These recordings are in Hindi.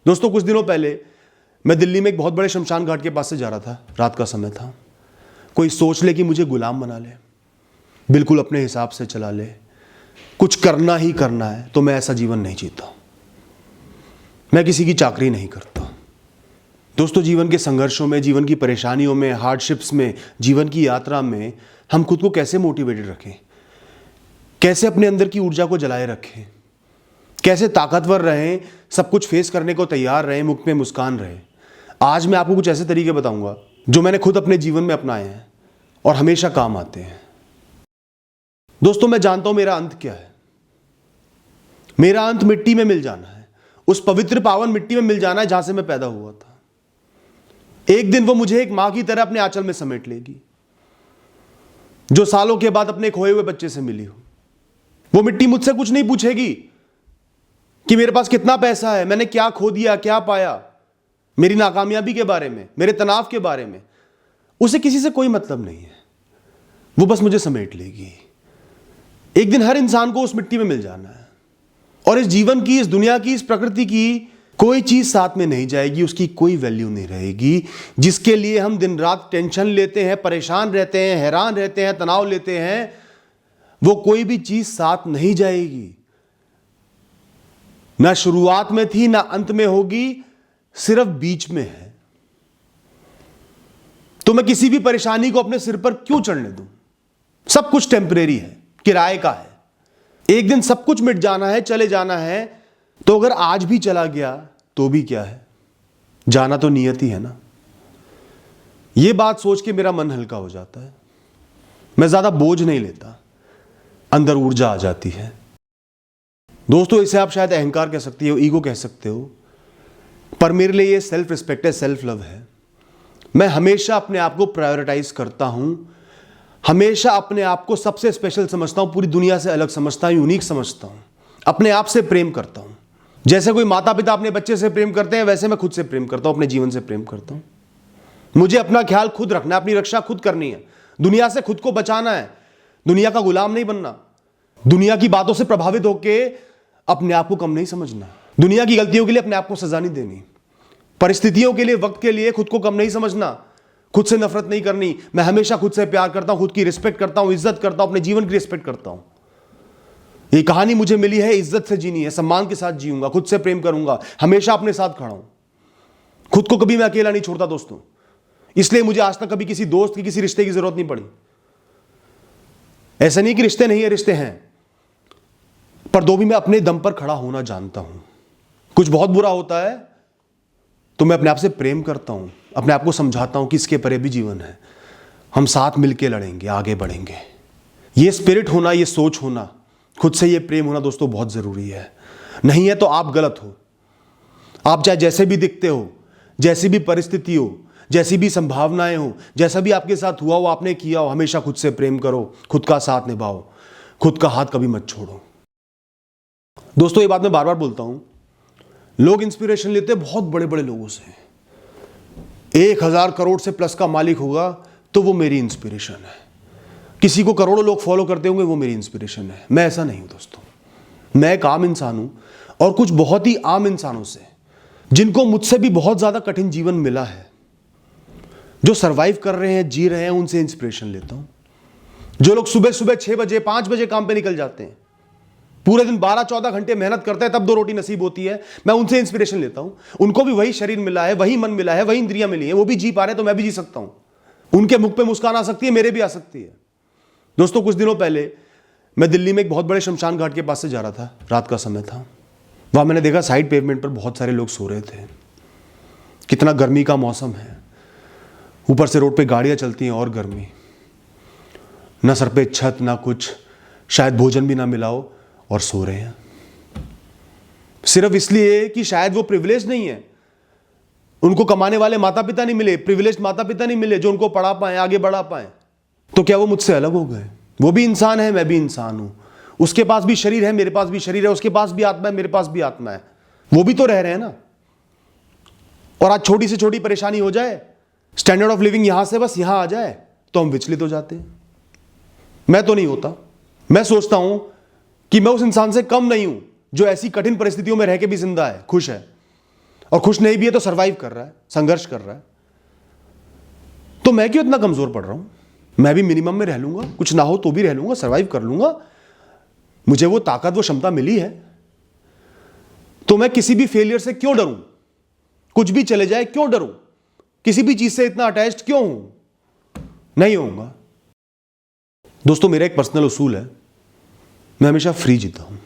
दोस्तों कुछ दिनों पहले मैं दिल्ली में एक बहुत बड़े शमशान घाट के पास से जा रहा था। रात का समय था। कोई सोच ले कि मुझे गुलाम बना ले, बिल्कुल अपने हिसाब से चला ले, कुछ करना ही करना है, तो मैं ऐसा जीवन नहीं जीता। मैं किसी की चाकरी नहीं करता। दोस्तों जीवन के संघर्षों में, जीवन की परेशानियों में, हार्डशिप्स में, जीवन की यात्रा में हम खुद को कैसे मोटिवेटेड रखें, कैसे अपने अंदर की ऊर्जा को जलाए रखें, कैसे ताकतवर रहें, सब कुछ फेस करने को तैयार रहें, मुख में मुस्कान रहे। आज मैं आपको कुछ ऐसे तरीके बताऊंगा जो मैंने खुद अपने जीवन में अपनाए हैं और हमेशा काम आते हैं। दोस्तों मैं जानता हूं मेरा अंत क्या है। मेरा अंत मिट्टी में मिल जाना है, उस पवित्र पावन मिट्टी में मिल जाना है जहां से मैं पैदा हुआ था। एक दिन वो मुझे एक मां की तरह अपने आंचल में समेट लेगी, जो सालों के बाद अपने खोए हुए बच्चे से मिली हो। वो मिट्टी मुझसे कुछ नहीं पूछेगी कि मेरे पास कितना पैसा है, मैंने क्या खो दिया, क्या पाया, मेरी नाकामयाबी के बारे में, मेरे तनाव के बारे में। उसे किसी से कोई मतलब नहीं है। वो बस मुझे समेट लेगी। एक दिन हर इंसान को उस मिट्टी में मिल जाना है और इस जीवन की, इस दुनिया की, इस प्रकृति की कोई चीज साथ में नहीं जाएगी, उसकी कोई वैल्यू नहीं रहेगी। जिसके लिए हम दिन रात टेंशन लेते हैं, परेशान रहते हैं, हैरान रहते हैं, तनाव लेते हैं, वो कोई भी चीज साथ नहीं जाएगी। ना शुरुआत में थी, ना अंत में होगी, सिर्फ बीच में है। तो मैं किसी भी परेशानी को अपने सिर पर क्यों चढ़ने दूं? सब कुछ टेम्परेरी है, किराए का है। एक दिन सब कुछ मिट जाना है, चले जाना है। तो अगर आज भी चला गया तो भी क्या है, जाना तो नियत ही है ना। यह बात सोच के मेरा मन हल्का हो जाता है। मैं ज्यादा बोझ नहीं लेता, अंदर ऊर्जा आ जाती है। दोस्तों इसे आप शायद अहंकार कह सकते हो, ईगो कह सकते हो, पर मेरे लिए ये सेल्फ रिस्पेक्ट है, सेल्फ लव है। मैं हमेशा अपने आप को प्रायोरिटाइज करता हूं, हमेशा अपने आप को सबसे स्पेशल समझता हूं, पूरी दुनिया से अलग समझता हूं, यूनिक समझता हूं, अपने आप से प्रेम करता हूं। जैसे कोई माता पिता अपने बच्चे से प्रेम करते हैं, वैसे मैं खुद से प्रेम करता हूं, अपने जीवन से प्रेम करता हूं। मुझे अपना ख्याल खुद रखना है, अपनी रक्षा खुद करनी है, दुनिया से खुद को बचाना है, दुनिया का गुलाम नहीं बनना, दुनिया की बातों से प्रभावित होकर अपने आप को कम नहीं समझना, दुनिया की गलतियों के लिए अपने आप को सजा नहीं देनी, परिस्थितियों के लिए, वक्त के लिए खुद को कम नहीं समझना, खुद से नफरत नहीं करनी। मैं हमेशा खुद से प्यार करता हूं, खुद की रिस्पेक्ट करता हूं, इज्जत करता हूं, अपने जीवन की रिस्पेक्ट करता हूं। ये कहानी मुझे मिली है, इज्जत से जीनी है, सम्मान के साथ जीऊंगा, खुद से प्रेम करूंगा, हमेशा अपने साथ खड़ा हूं। खुद को कभी मैं अकेला नहीं छोड़ता दोस्तों। इसलिए मुझे आज तक कभी किसी दोस्त की, किसी रिश्ते की जरूरत नहीं पड़ी। ऐसा नहीं कि रिश्ते नहीं है, रिश्ते हैं, पर दो भी मैं अपने दम पर खड़ा होना जानता हूं। कुछ बहुत बुरा होता है तो मैं अपने आप से प्रेम करता हूं, अपने आप को समझाता हूं कि इसके परे भी जीवन है, हम साथ मिलके लड़ेंगे, आगे बढ़ेंगे। ये स्पिरिट होना, ये सोच होना, खुद से ये प्रेम होना दोस्तों बहुत जरूरी है। नहीं है तो आप गलत हो। आप चाहे जैसे भी दिखते हो, जैसी भी परिस्थिति हो, जैसी भी संभावनाएं हो, जैसा भी आपके साथ हुआ हो, आपने किया हो, हमेशा खुद से प्रेम करो, खुद का साथ निभाओ, खुद का हाथ कभी मत छोड़ो। दोस्तों ये बात मैं बार बार बोलता हूं, लोग इंस्पिरेशन लेते हैं बहुत बड़े बड़े लोगों से। 1000 करोड़ से प्लस का मालिक होगा तो वो मेरी इंस्पिरेशन है। किसी को करोड़ों लोग फॉलो करते होंगे, वो मेरी इंस्पिरेशन है। मैं ऐसा नहीं हूं दोस्तों। मैं एक आम इंसान हूं और कुछ बहुत ही आम इंसानों से, जिनको मुझसे भी बहुत ज्यादा कठिन जीवन मिला है, जो सरवाइव कर रहे हैं, जी रहे हैं, उनसे इंस्पिरेशन लेता हूं। जो लोग सुबह सुबह 6 बजे 5 बजे काम पे निकल जाते हैं, पूरे दिन 12-14 घंटे मेहनत करते हैं, तब 2 रोटी नसीब होती है, मैं उनसे इंस्पिरेशन लेता हूं। उनको भी वही शरीर मिला है, वही मन मिला है, वही इंद्रियां मिली है, वो भी जी पा रहे हैं तो मैं भी जी सकता हूं। उनके मुख पे मुस्कान आ सकती है, मेरे भी आ सकती है। दोस्तों कुछ दिनों पहले मैं दिल्ली में एक बहुत बड़े शमशान घाट के पास से जा रहा था। रात का समय था। वहां मैंने देखा साइड पेवमेंट पर बहुत सारे लोग सो रहे थे। कितना गर्मी का मौसम है, ऊपर से रोड पे गाड़ियां चलती हैं और गर्मी, ना सर पे छत, ना कुछ, शायद भोजन भी ना मिला हो, और सो रहे हैं सिर्फ इसलिए कि शायद वो प्रिविलेज नहीं है, उनको कमाने वाले माता पिता नहीं मिले, प्रिविलेज माता पिता नहीं मिले जो उनको पढ़ा पाए, आगे बढ़ा पाए। तो क्या वो मुझसे अलग हो गए? वो भी इंसान है, मैं भी इंसान हूं। उसके पास भी शरीर है, मेरे पास भी शरीर है, उसके पास भी आत्मा है, मेरे पास भी आत्मा है। वो भी तो रह रहे हैं ना। और आज छोटी से छोटी परेशानी हो जाए, स्टैंडर्ड ऑफ लिविंग यहां से बस यहां आ जाए, तो हम विचलित हो जाते हैं। मैं तो नहीं होता। मैं सोचता हूं कि मैं उस इंसान से कम नहीं हूं जो ऐसी कठिन परिस्थितियों में रह के भी जिंदा है, खुश है। और खुश नहीं भी है तो सरवाइव कर रहा है, संघर्ष कर रहा है, तो मैं क्यों इतना कमजोर पड़ रहा हूं? मैं भी मिनिमम में रह लूंगा, कुछ ना हो तो भी रह लूंगा, सरवाइव कर लूंगा, मुझे वो ताकत वो क्षमता मिली है, तो मैं किसी भी फेलियर से क्यों डरूं? कुछ भी चले जाए क्यों डरूं? किसी भी चीज से इतना अटैच्ड क्यों हूं? नहीं होऊंगा। दोस्तों, मेरा एक पर्सनल उसूल है, मैं हमेशा फ्री जीता हूं,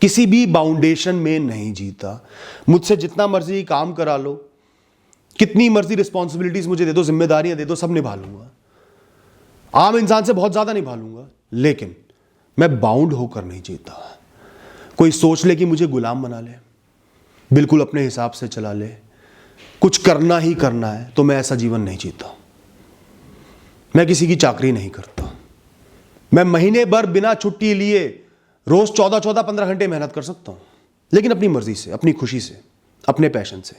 किसी भी बाउंडेशन में नहीं जीता। मुझसे जितना मर्जी काम करा लो, कितनी मर्जी रिस्पॉन्सिबिलिटीज मुझे दे दो, जिम्मेदारियां दे दो, सब निभा लूंगा। आम इंसान से बहुत ज्यादा निभा लूंगा, लेकिन मैं बाउंड होकर नहीं जीता। कोई सोच ले कि मुझे गुलाम बना ले, बिल्कुल अपने हिसाब से चला ले, कुछ करना ही करना है, तो मैं ऐसा जीवन नहीं जीता। मैं किसी की चाकरी नहीं करता। मैं महीने भर बिना छुट्टी लिए रोज 14-14, 15 घंटे मेहनत कर सकता हूं, लेकिन अपनी मर्जी से, अपनी खुशी से, अपने पैशन से।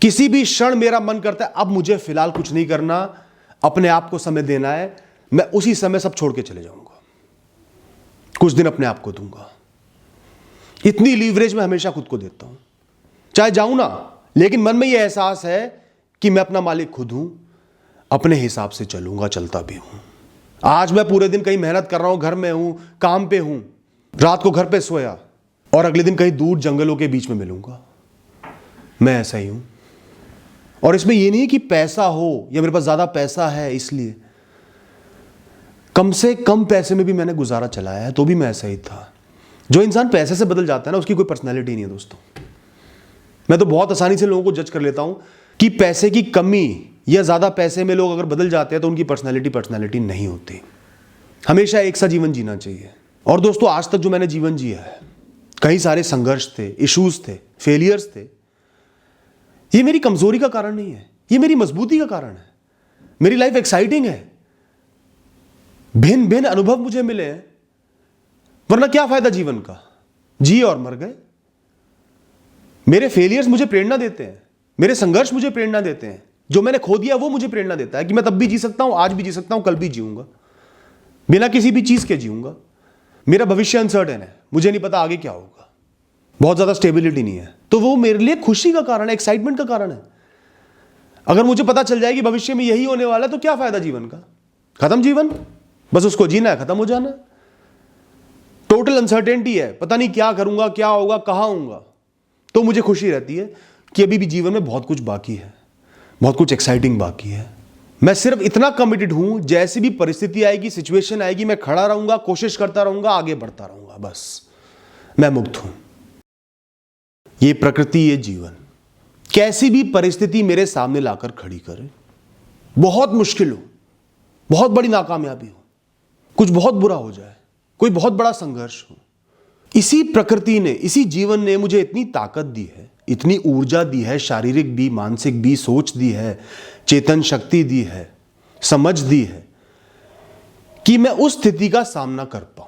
किसी भी क्षण मेरा मन करता है अब मुझे फिलहाल कुछ नहीं करना, अपने आप को समय देना है, मैं उसी समय सब छोड़ के चले जाऊंगा, कुछ दिन अपने आप को दूंगा। इतनी लीवरेज मैं हमेशा खुद को देता हूं, चाहे जाऊं ना, लेकिन मन में यह एहसास है कि मैं अपना मालिक खुद हूं, अपने हिसाब से चलूंगा, चलता भी हूं। आज मैं पूरे दिन कहीं मेहनत कर रहा हूं, घर में हूं, काम पे हूं, रात को घर पे सोया और अगले दिन कहीं दूर जंगलों के बीच में मिलूंगा। मैं ऐसा ही हूं। और इसमें यह नहीं कि पैसा हो या मेरे पास ज्यादा पैसा है इसलिए, कम से कम पैसे में भी मैंने गुजारा चलाया है, तो भी मैं ऐसा ही था। जो इंसान पैसे से बदल जाता है ना, उसकी कोई पर्सनैलिटी नहीं है दोस्तों। मैं तो बहुत आसानी से लोगों को जज कर लेता हूं कि पैसे की कमी या ज्यादा पैसे में लोग अगर बदल जाते हैं तो उनकी पर्सनैलिटी नहीं होती। हमेशा एक सा जीवन जीना चाहिए। और दोस्तों, आज तक जो मैंने जीवन जिया है, कई सारे संघर्ष थे, इश्यूज थे, फेलियर्स थे, ये मेरी कमजोरी का कारण नहीं है, ये मेरी मजबूती का कारण है। मेरी लाइफ एक्साइटिंग है, भिन्न भिन्न अनुभव मुझे मिले हैं, वरना क्या फायदा जीवन का? जिए और मर गए। मेरे फेलियर्स मुझे प्रेरणा देते हैं, मेरे संघर्ष मुझे प्रेरणा देते हैं, जो मैंने खो दिया वो मुझे प्रेरणा देता है कि मैं तब भी जी सकता हूं, आज भी जी सकता हूं, कल भी जीऊंगा, बिना किसी भी चीज के जीऊंगा। मेरा भविष्य अनसर्टेन है, मुझे नहीं पता आगे क्या होगा, बहुत ज्यादा स्टेबिलिटी नहीं है, तो वो मेरे लिए खुशी का कारण है, एक्साइटमेंट का कारण है। अगर मुझे पता चल जाए कि भविष्य में यही होने वाला है, तो क्या फायदा जीवन का? खत्म जीवन, बस उसको जीना है, खत्म हो जाना है। टोटल अनसर्टेनिटी है, पता नहीं क्या करूंगा, क्या होगा, कहां होऊंगा, तो मुझे खुशी रहती है कि अभी भी जीवन में बहुत कुछ बाकी है, बहुत कुछ एक्साइटिंग बाकी है। मैं सिर्फ इतना कमिटेड हूं, जैसी भी परिस्थिति आएगी, सिचुएशन आएगी, मैं खड़ा रहूंगा, कोशिश करता रहूंगा, आगे बढ़ता रहूंगा, बस मैं मुक्त हूं। ये प्रकृति, ये जीवन कैसी भी परिस्थिति मेरे सामने लाकर खड़ी करे, बहुत मुश्किल हो, बहुत बड़ी नाकामयाबी हो, कुछ बहुत बुरा हो जाए, कोई बहुत बड़ा संघर्ष हो, इसी प्रकृति ने, इसी जीवन ने मुझे इतनी ताकत दी है, इतनी ऊर्जा दी है, शारीरिक भी, मानसिक भी, सोच दी है, चेतन शक्ति दी है, समझ दी है कि मैं उस स्थिति का सामना कर पाऊं।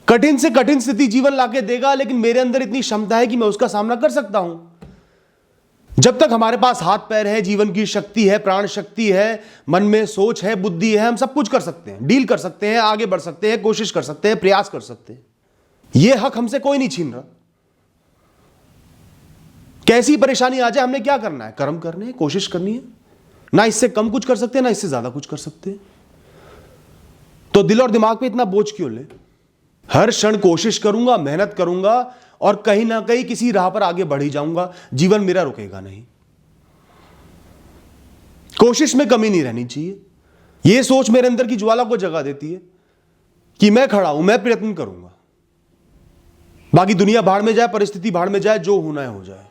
कठिन से कठिन स्थिति जीवन लाके देगा, लेकिन मेरे अंदर इतनी क्षमता है कि मैं उसका सामना कर सकता हूं। जब तक हमारे पास हाथ पैर है, जीवन की शक्ति है, प्राण शक्ति है, मन में सोच है, बुद्धि है, हम सब कुछ कर सकते हैं, डील कर सकते हैं, आगे बढ़ सकते हैं, कोशिश कर सकते हैं, प्रयास कर सकते हैं। यह हक हमसे कोई नहीं छीन रहा। कैसी परेशानी आ जाए, हमने क्या करना है? कर्म करने हैं, कोशिश करनी है। ना इससे कम कुछ कर सकते हैं, ना इससे ज्यादा कुछ कर सकते हैं। तो दिल और दिमाग पे इतना बोझ क्यों ले? हर क्षण कोशिश करूंगा, मेहनत करूंगा और कहीं ना कहीं किसी राह पर आगे बढ़ ही जाऊंगा। जीवन मेरा रुकेगा नहीं। कोशिश में कमी नहीं रहनी चाहिए। यह सोच मेरे अंदर की ज्वाला को जगा देती है कि मैं खड़ा हूं, मैं प्रयत्न करूंगा, बाकी दुनिया भाड़ में जाए, परिस्थिति भाड़ में जाए, जो होना है हो जाए।